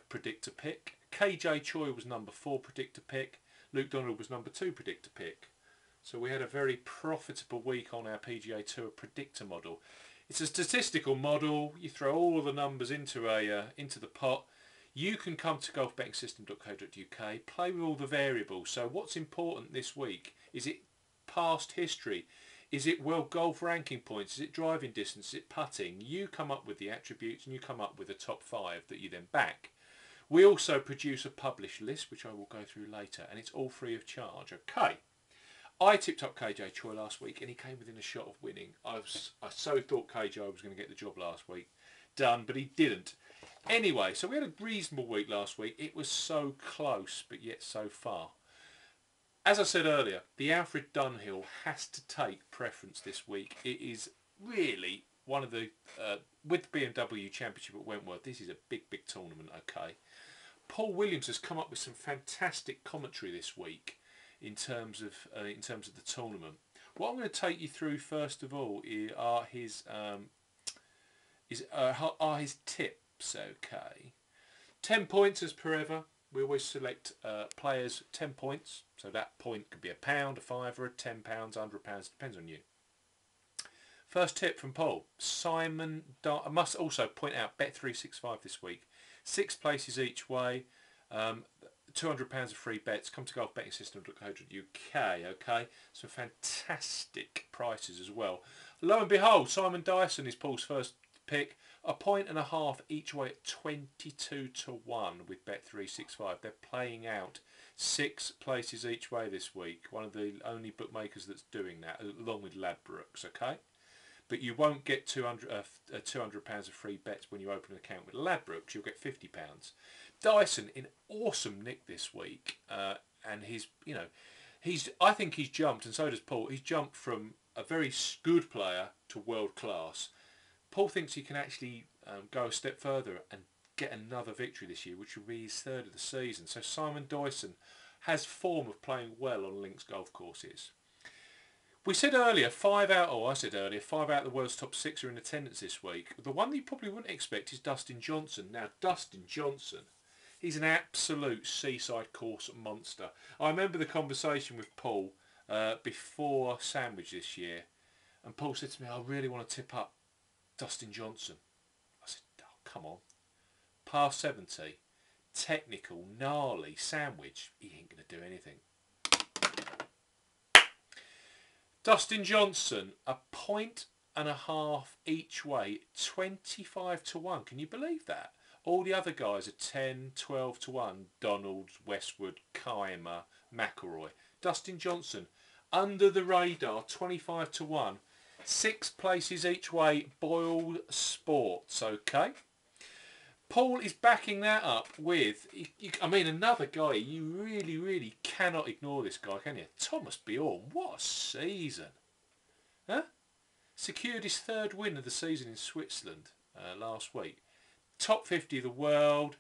predictor pick. KJ Choi was number 4 predictor pick. Luke Donald was number 2 predictor pick. So we had a very profitable week on our PGA Tour predictor model. It's a statistical model. You throw all the numbers into the pot. You can come to golfbettingsystem.co.uk, play with all the variables. So what's important this week? Is it past history? Is it world golf ranking points? Is it driving distance? Is it putting? You come up with the attributes and you come up with a top 5 that you then back. We also produce a published list, which I will go through later, and it's all free of charge. Okay. I tipped up KJ Choi last week and he came within a shot of winning. I so thought KJ was going to get the job last week. Done, but he didn't. Anyway, so we had a reasonable week last week. It was so close, but yet so far. As I said earlier, the Alfred Dunhill has to take preference this week. It is really one of the, with the BMW Championship at Wentworth, this is a big, big tournament, okay. Paul Williams has come up with some fantastic commentary this week in terms of the tournament. What I'm going to take you through first of all are his tips, okay. 10 points as per ever. We always select players 10 points, so that point could be £1, a fiver, £10, £100, depends on you. First tip from Paul. I must also point out Bet365 this week. 6 places each way, £200 of free bets. Come to golfbettingsystem.co.uk, okay? Some fantastic prices as well. Lo and behold, Simon Dyson is Paul's first pick. 1.5 each way at 22 to 1 with Bet365. They're playing out 6 places each way this week. One of the only bookmakers that's doing that, along with Ladbrokes, okay? But you won't get £200 of free bets when you open an account with Ladbrokes. You'll get £50. Dyson in awesome nick this week, and I think he's jumped, and so does Paul. He's jumped from a very good player to world class. Paul thinks he can actually go a step further and get another victory this year, which will be his 3rd of the season. So Simon Dyson has form of playing well on links golf courses. We said earlier, 5 out of the world's top 6 are in attendance this week. The one that you probably wouldn't expect is Dustin Johnson. Now, Dustin Johnson, he's an absolute seaside course monster. I remember the conversation with Paul before Sandwich this year, and Paul said to me, I really want to tip up Dustin Johnson. I said, oh, come on. Par 70, technical, gnarly, Sandwich, he ain't going to do anything. Dustin Johnson, 1.5 each way, 25 to 1. Can you believe that? All the other guys are 10, 12 to 1. Donald, Westwood, Keimer, McIlroy. Dustin Johnson, under the radar, 25 to 1. 6 places each way, Boyle Sports, okay? Paul is backing that up with, another guy. You really, really cannot ignore this guy, can you? Thomas Bjorn, what a season. Huh? Secured his 3rd win of the season in Switzerland last week. Top 50 of the world.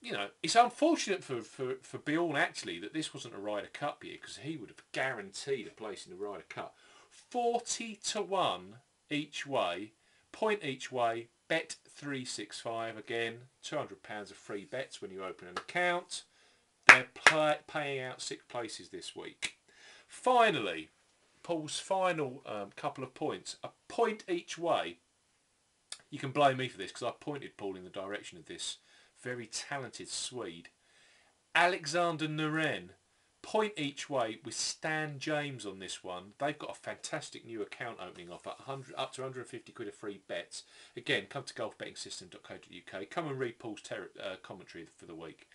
You know, it's unfortunate for Bjorn, actually, that this wasn't a Ryder Cup year, because he would have guaranteed a place in the Ryder Cup. 40 to 1 each way, point each way, Bet365 again, £200 of free bets when you open an account. They're paying out 6 places this week. Finally, Paul's final couple of points, a point each way. You can blame me for this because I pointed Paul in the direction of this very talented Swede. Alexander Naren, point each way with Stan James on this one. They've got a fantastic new account opening off at up to 150 quid of free bets. Again, come to golfbettingsystem.co.uk. Come and read Paul's commentary for the week.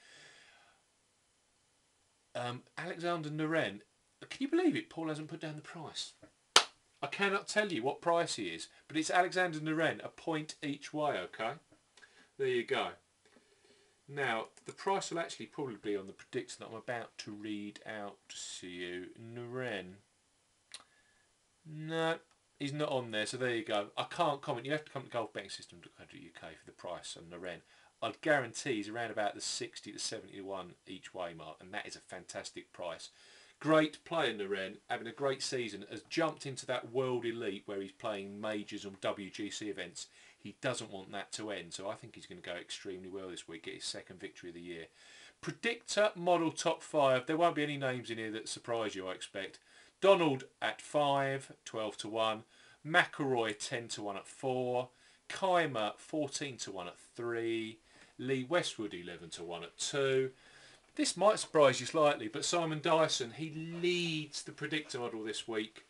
Alexander Naren, can you believe it? Paul hasn't put down the price. I cannot tell you what price he is, but it's Alexander Naren, a point each way, okay? There you go. Now, the price will actually probably be on the prediction that I'm about to read out to you. Naren. No, he's not on there, so there you go. I can't comment. You have to come to golfbettingsystem.co.uk for the price on Naren. I'd guarantee he's around about the 60 to 71 each way mark, and that is a fantastic price. Great player, Naren, having a great season, has jumped into that world elite where he's playing majors and WGC events. He doesn't want that to end, so I think he's going to go extremely well this week, get his second victory of the year. Predictor model top 5. There won't be any names in here that surprise you, I expect. Donald at 5, 12 to 1. McIlroy 10 to 1 at 4. Keimer 14 to 1 at 3. Lee Westwood 11 to 1 at 2. This might surprise you slightly, but Simon Dyson, he leads the predictor model this week.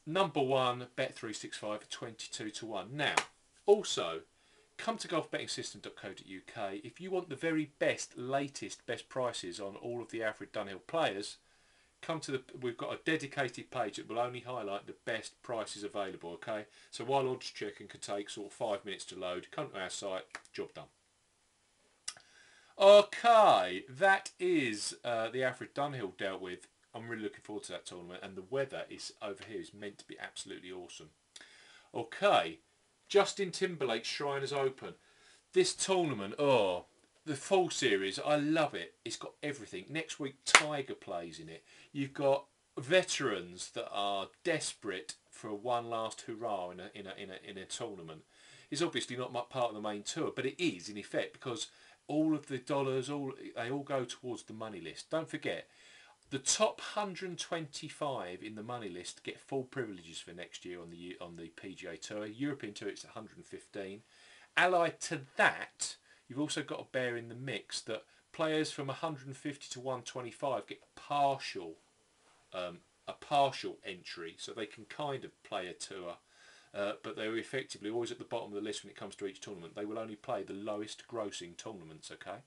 Number 1, Bet365 at 22 to 1. Now, also, come to golfbettingsystem.co.uk. If you want the very best, latest, best prices on all of the average Dunhill players, we've got a dedicated page that will only highlight the best prices available, okay? So while odds checking can take sort of 5 minutes to load, come to our site, job done. Okay, that is the average Dunhill dealt with. I'm really looking forward to that tournament, and the weather is over here is meant to be absolutely awesome. Okay, Justin Timberlake's Shriners Open. This tournament, the full series, I love it. It's got everything. Next week, Tiger plays in it. You've got veterans that are desperate for one last hurrah in a tournament. It's obviously not much part of the main tour, but it is in effect, because all of the dollars, they all go towards the money list. Don't forget, the top 125 in the money list get full privileges for next year on the PGA Tour. European Tour, it's 115. Allied to that, you've also got to bear in the mix that players from 150 to 125 get a partial entry, so they can kind of play a tour, but they're effectively always at the bottom of the list when it comes to each tournament. They will only play the lowest grossing tournaments, okay?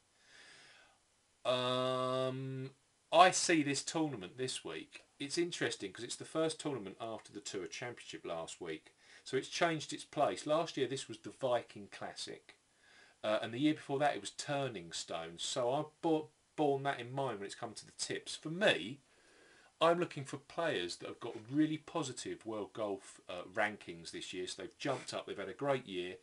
I see this tournament this week. It's interesting because it's the first tournament after the Tour Championship last week, so it's changed its place. Last year this was the Viking Classic, and the year before that it was Turning Stones, so I've borne that in mind when it's come to the tips. For me, I'm looking for players that have got really positive World Golf rankings this year, so they've jumped up, they've had a great year,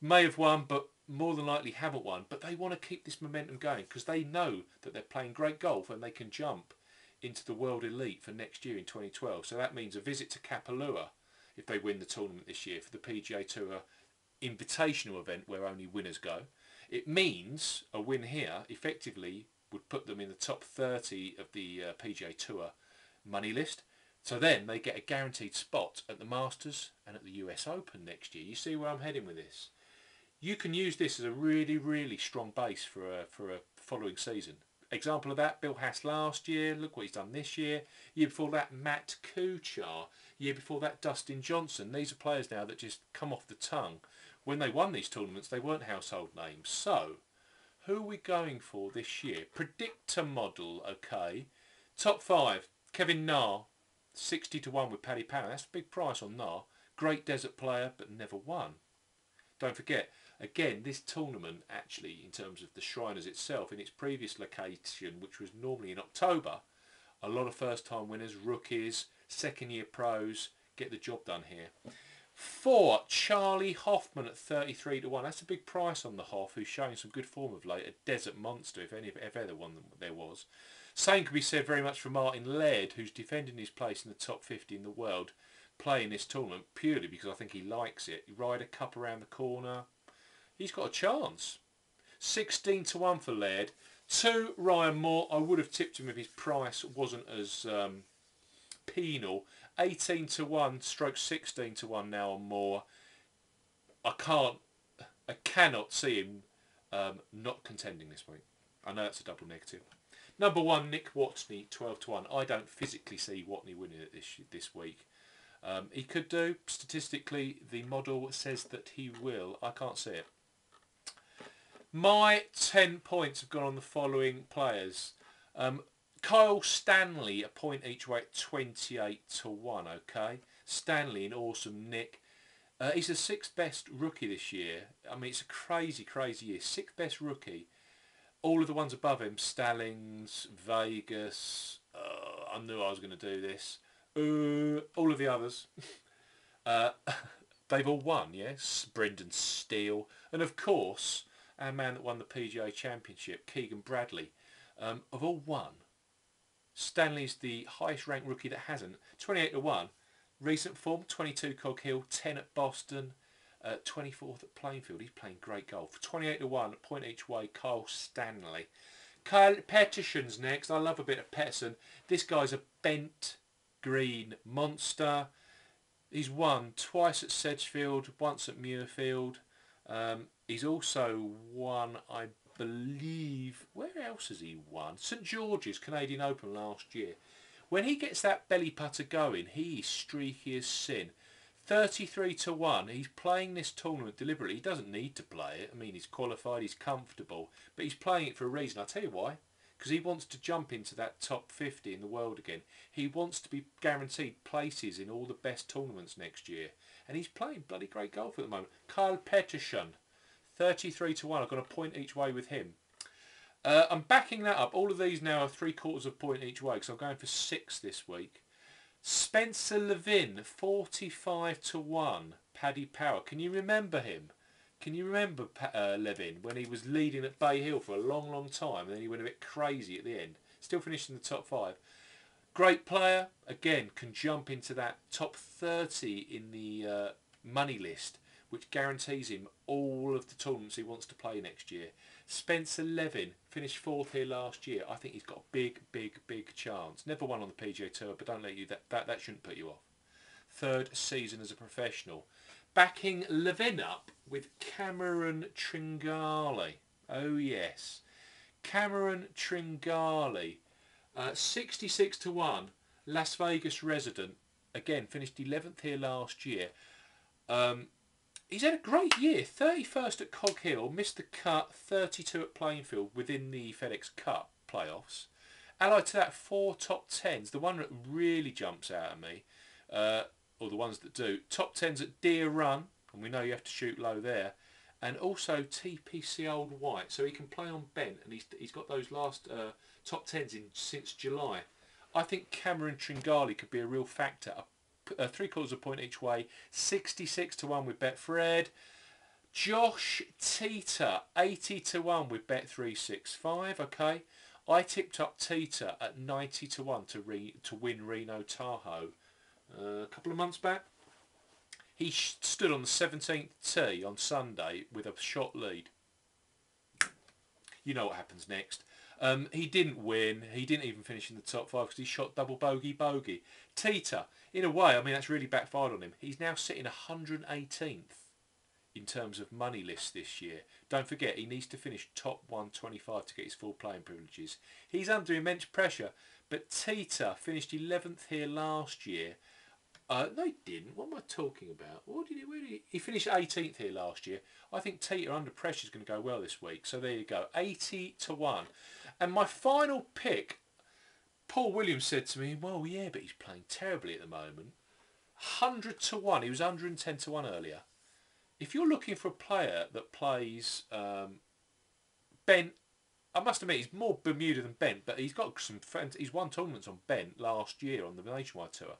may have won, but more than likely haven't won, but they want to keep this momentum going because they know that they're playing great golf and they can jump into the world elite for next year in 2012. So that means a visit to Kapalua if they win the tournament this year for the PGA Tour Invitational event where only winners go. It means a win here effectively would put them in the top 30 of the PGA Tour money list. So then they get a guaranteed spot at the Masters and at the US Open next year. You see where I'm heading with this? You can use this as a really, really strong base for a following season. Example of that, Bill Haas last year. Look what he's done this year. Year before that, Matt Kuchar. Year before that, Dustin Johnson. These are players now that just come off the tongue. When they won these tournaments, they weren't household names. So, who are we going for this year? Predictor model, okay. Top 5, Kevin Na, 60 to 1 with Paddy Power. That's a big price on Na. Great desert player, but never won. Don't forget, again, this tournament actually, in terms of the Shriners itself, in its previous location, which was normally in October, a lot of first-time winners, rookies, second-year pros get the job done here. 4, Charlie Hoffman at 33 to 1. That's a big price on the Hoff, who's showing some good form of late. A desert monster, if ever one there was. Same could be said very much for Martin Laird, who's defending his place in the top 50 in the world, playing this tournament purely because I think he likes it. Ryder Cup around the corner. He's got a chance. 16 to 1 for Laird. 2, Ryan Moore. I would have tipped him if his price wasn't as penal. 18 to 1 stroke 16 to 1 now on Moore. I cannot see him not contending this week. I know that's a double negative. Number 1, Nick Watney, 12 to 1. I don't physically see Watney winning it this week. He could do. Statistically, the model says that he will. I can't see it. My 10 points have gone on the following players. Kyle Stanley, a point each way at 28 to 1, okay? Stanley, an awesome nick. He's the 6th best rookie this year. I mean, it's a crazy, crazy year. 6th best rookie. All of the ones above him, Stallings, Vegas. I knew I was going to do this. All of the others. They've all won, yes? Brendan Steele. And of course, our man that won the PGA Championship, Keegan Bradley, have all won. Stanley's the highest ranked rookie that hasn't. 28 to 1. Recent form, 22 Cog Hill, 10 at Boston, 24th at Plainfield. He's playing great golf. 28 to 1, point each way, Kyle Stanley. Kyle Pettersson's next. I love a bit of Pettersson. This guy's a bent green monster. He's won twice at Sedgefield, once at Muirfield. He's also won, I believe, where else has he won? St George's Canadian Open last year. When he gets that belly putter going, he is streaky as sin. 33 to 1. He's playing this tournament deliberately. He doesn't need to play it. I mean, he's qualified, he's comfortable, but he's playing it for a reason. I'll tell you why. Because he wants to jump into that top 50 in the world again. He wants to be guaranteed places in all the best tournaments next year. And he's playing bloody great golf at the moment. Kyle Pettersson, 33 to 1. I've got a point each way with him. I'm backing that up. All of these now are 3/4 of a point each way, because I'm going for 6 this week. Spencer Levin, 45 to 1. Paddy Power. Can you remember him? Can you remember Levin when he was leading at Bay Hill for a long, long time, and then he went a bit crazy at the end? Still finished in the top 5. Great player. Again, can jump into that top 30 in the money list, which guarantees him all of the tournaments he wants to play next year. Spencer Levin finished 4th here last year. I think he's got a big, big, big chance. Never won on the PGA Tour, but don't let you that shouldn't put you off. 3rd season as a professional. Backing Levin up with Cameron Tringali. Oh yes, Cameron Tringali, 66 to 1. Las Vegas resident. Again, finished 11th here last year. He's had a great year. 31st at Cog Hill, missed the cut. 32 at Plainfield within the FedEx Cup playoffs. Allied to that, 4 top 10s. The one that really jumps out at me, or the ones that do, top 10s at Deer Run, and we know you have to shoot low there, and also TPC Old White, so he can play on bent, and he's got those last top 10s in since July. I think Cameron Tringali could be a real factor. 3/4 of a point each way. 66 to 1 with Betfred. Josh Teeter, 80 to 1 with Bet365. Okay, I tipped up Teeter at 90 to 1 to win Reno Tahoe a couple of months back. He stood on the 17th tee on Sunday with a shot lead. You know what happens next. He didn't win. He didn't even finish in the top 5 because he shot double bogey. Teeter, in a way, I mean, that's really backfired on him. He's now sitting 118th in terms of money list this year. Don't forget, he needs to finish top 125 to get his full playing privileges. He's under immense pressure, but Teeter finished 11th here last year. No, he didn't. What am I talking about? Where did he finished 18th here last year. I think Teeter under pressure is going to go well this week. So there you go, 80 to 1. And my final pick, Paul Williams said to me, well, yeah, but he's playing terribly at the moment. 100 to 1. He was 110 to 1 earlier. If you're looking for a player that plays bent, I must admit he's more Bermuda than bent, but he's got some. He's won tournaments on bent last year on the Nationwide Tour,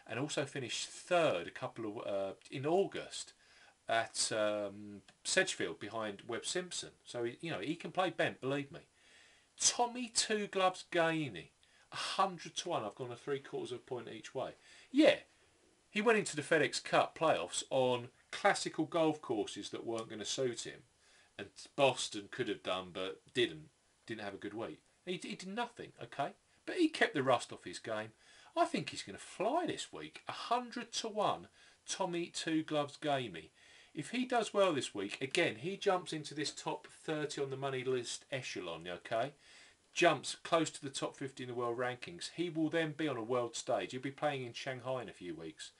and also finished 3rd a couple of in August at Sedgefield behind Webb Simpson. So he can play bent, believe me. Tommy Two Gloves Gainey, 100 to 1. I've gone a 3/4 of a point each way. Yeah, he went into the FedEx Cup playoffs on classical golf courses that weren't going to suit him, and Boston could have done, but didn't have a good week. He did nothing, okay, but he kept the rust off his game. I think he's going to fly this week. 100 to 1. Tommy Two Gloves Gamey. If he does well this week, again, he jumps into this top 30 on the money list echelon, okay? Jumps close to the top 50 in the world rankings. He will then be on a world stage. He'll be playing in Shanghai in a few weeks.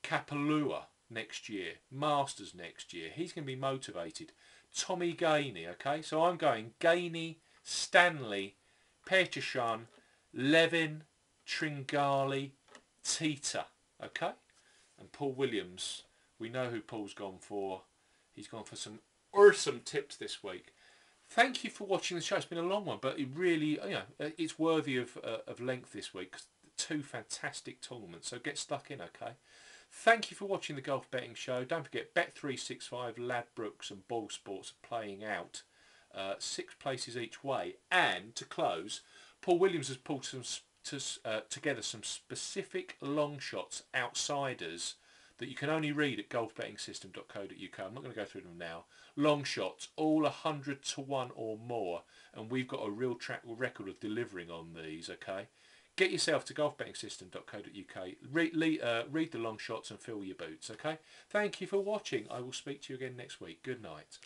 Kapalua next year. Masters next year. He's going to be motivated. Tommy Gainey, okay? So I'm going Gainey, Stanley, Pettersson, Levin, Tringali, Teeter, okay? And Paul Williams, we know who Paul's gone for. He's gone for some awesome tips this week. Thank you for watching the show. It's been a long one, but it really, it's worthy of length this week. 'Cause 2 fantastic tournaments, so get stuck in, okay? Thank you for watching the Golf Betting Show. Don't forget, Bet365, Ladbrokes and Ball Sports are playing out 6 places each way. And to close, Paul Williams has pulled together some specific long shots, outsiders, that you can only read at golfbettingsystem.co.uk. I'm not going to go through them now. Long shots, all 100 to 1 or more, and we've got a real track record of delivering on these, okay? Get yourself to golfbettingsystem.co.uk, read the long shots and fill your boots, okay? Thank you for watching. I will speak to you again next week. Good night.